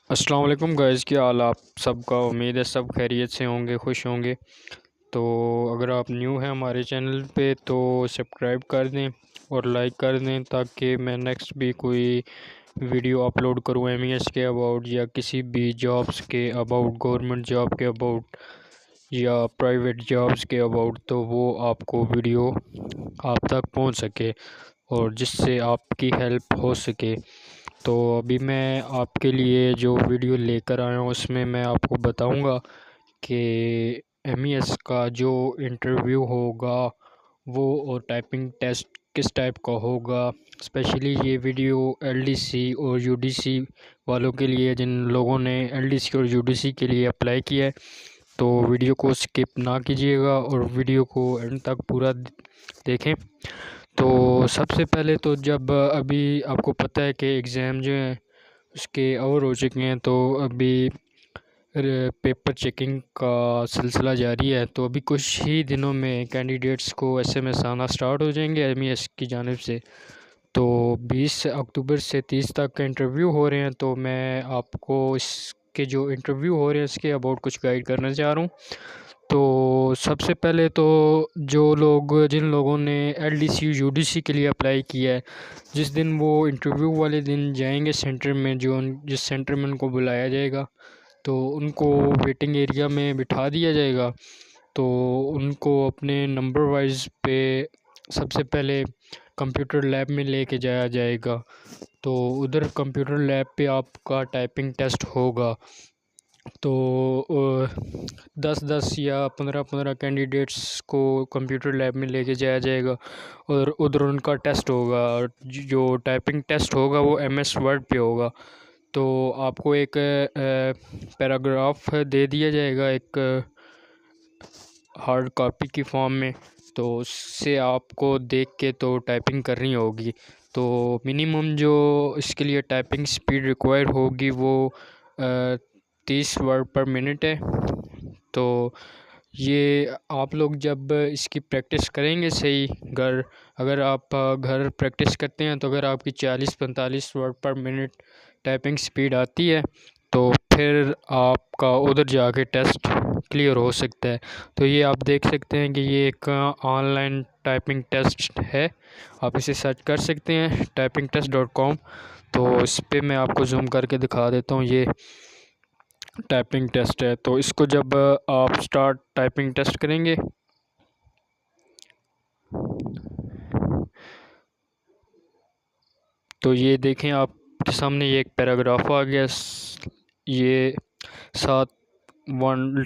السلام علیکم گائز، کیا حال آپ سب کا؟ امید ہے سب خیریت سے ہوں گے، خوش ہوں گے۔ تو اگر آپ نیو ہیں ہمارے چینل پہ تو سبسکرائب کر دیں اور لائک کر دیں، تاکہ میں نیکسٹ بھی کوئی ویڈیو اپلوڈ کروں ایم ای ایس کے اباؤٹ، یا کسی بھی جابس کے اباؤٹ، گورنمنٹ جاب کے اباؤٹ یا پرائیویٹ جابس کے اباؤٹ، تو وہ آپ کو ویڈیو آپ تک پہنچ سکے اور جس سے آپ کی ہیلپ ہو سکے۔ تو ابھی میں آپ کے لیے جو ویڈیو لے کر آیا ہوں، اس میں آپ کو بتاؤں گا کہ ایم ای ایس کا جو انٹرویو ہوگا وہ اور ٹائپنگ ٹیسٹ کس ٹائپ کا ہوگا۔ اسپیشلی یہ ویڈیو ایل ڈی سی اور یو ڈی سی والوں کے لیے، جن لوگوں نے ایل ڈی سی اور یو ڈی سی کے لیے اپلائی کیا ہے، تو ویڈیو کو سکپ نہ کیجیے گا اور ویڈیو کو اینڈ تک پورا دیکھیں۔ تو سب سے پہلے تو جب ابھی آپ کو پتہ ہے کہ ایگزام جو ہیں اس کے اوور ہو چکے ہیں، تو ابھی پیپر چیکنگ کا سلسلہ جاری ہے، تو ابھی کچھ ہی دنوں میں کینڈیڈیٹس کو ایس ایم ایس آنا سٹارٹ ہو جائیں گے ایم ای ایس کی جانب سے۔ تو 20 اکتوبر سے 30 تک کا انٹرویو ہو رہے ہیں، تو میں آپ کو اس کے جو انٹرویو ہو رہے ہیں اس کے اباؤٹ کچھ گائیڈ کرنا چاہ رہا ہوں۔ تو سب سے پہلے تو جن لوگوں نے L D C U D C کے لیے اپلائی کیا ہے، جس دن وہ انٹرویو والے دن جائیں گے سینٹر میں، جس سینٹر میں ان کو بلایا جائے گا، تو ان کو ویٹنگ ایریا میں بٹھا دیا جائے گا۔ تو ان کو اپنے نمبر وائز پہ سب سے پہلے کمپیوٹر لیب میں لے کے جایا جائے گا۔ تو ادھر کمپیوٹر لیب پہ آپ کا ٹائپنگ ٹیسٹ ہوگا۔ تو 10 یا 15 کینڈیڈیٹس کو کمپیوٹر لیب میں لے کے جایا جائے گا اور ادھر ان کا ٹیسٹ ہوگا، اور جو ٹائپنگ ٹیسٹ ہوگا وہ ایم ایس ورڈ پہ ہوگا۔ تو آپ کو ایک پیراگراف دے دیا جائے گا ایک ہارڈ کاپی کی فارم میں، تو اس سے آپ کو دیکھ کے تو ٹائپنگ کرنی ہوگی۔ تو منیمم جو اس کے لیے ٹائپنگ سپیڈ ریکوائر ہوگی وہ 30 ورڈ پر منٹ ہے۔ تو یہ آپ لوگ جب اس کی پریکٹس کریں گے صحیح، اگر آپ گھر پریکٹس کرتے ہیں، تو اگر آپ کی 40-45 word per minute typing speed آتی ہے، تو پھر آپ کا ادھر جا کے ٹیسٹ کلیئر ہو سکتا ہے۔ تو یہ آپ دیکھ سکتے ہیں کہ یہ ایک آن لائن ٹائپنگ ٹیسٹ ہے، آپ اسے سرچ کر سکتے ہیں typingtest.com۔ تو اس پہ میں آپ کو زوم کر کے دکھا دیتا ہوں، یہ ٹائپنگ ٹیسٹ ہے۔ تو اس کو جب آپ سٹارٹ ٹائپنگ ٹیسٹ کریں گے، تو یہ دیکھیں آپ کے سامنے یہ ایک پیراگراف آ گیا، یہ 7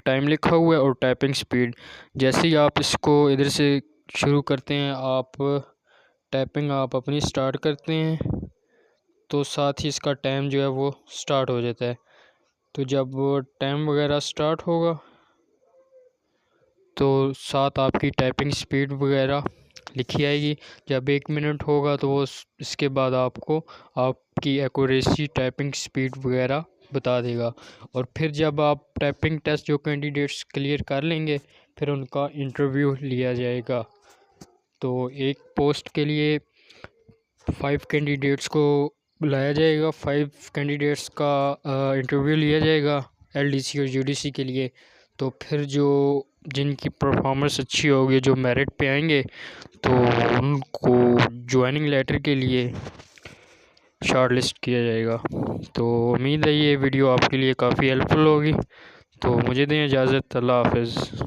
ٹائم لکھا ہوا ہے اور ٹائپنگ سپیڈ۔ جیسے ہی آپ اس کو ادھر سے شروع کرتے ہیں، ٹائپنگ آپ اپنی سٹارٹ کرتے ہیں، تو ساتھ ہی اس کا ٹائم جو ہے وہ سٹارٹ ہو جاتا ہے۔ تو جب وہ ٹائم وغیرہ سٹارٹ ہوگا، تو ساتھ آپ کی ٹائپنگ سپیڈ وغیرہ لکھی آئے گی۔ جب 1 منٹ ہوگا تو وہ اس کے بعد آپ کو آپ کی ایکوریسی ٹائپنگ سپیڈ وغیرہ بتا دے گا۔ اور پھر جب آپ ٹائپنگ ٹیسٹ جو کینڈیڈیٹس کلیئر کر لیں گے، پھر ان کا انٹرویو لیا جائے گا۔ تو ایک پوسٹ کے لیے 5 کینڈیڈیٹس کو بلایا جائے گا، 5 کینڈیڈیٹس کا انٹرویو لیا جائے گا ایل ڈی سی اور یو ڈی سی کے لیے۔ تو پھر جن کی پرفارمنس اچھی ہوگی، جو میرٹ پہ آئیں گے، تو ان کو جوائننگ لیٹر کے لیے شارٹ لسٹ کیا جائے گا۔ تو امید ہے یہ ویڈیو آپ کے لیے کافی ہیلپ فل ہوگی۔ تو مجھے دیں اجازت، اللہ حافظ۔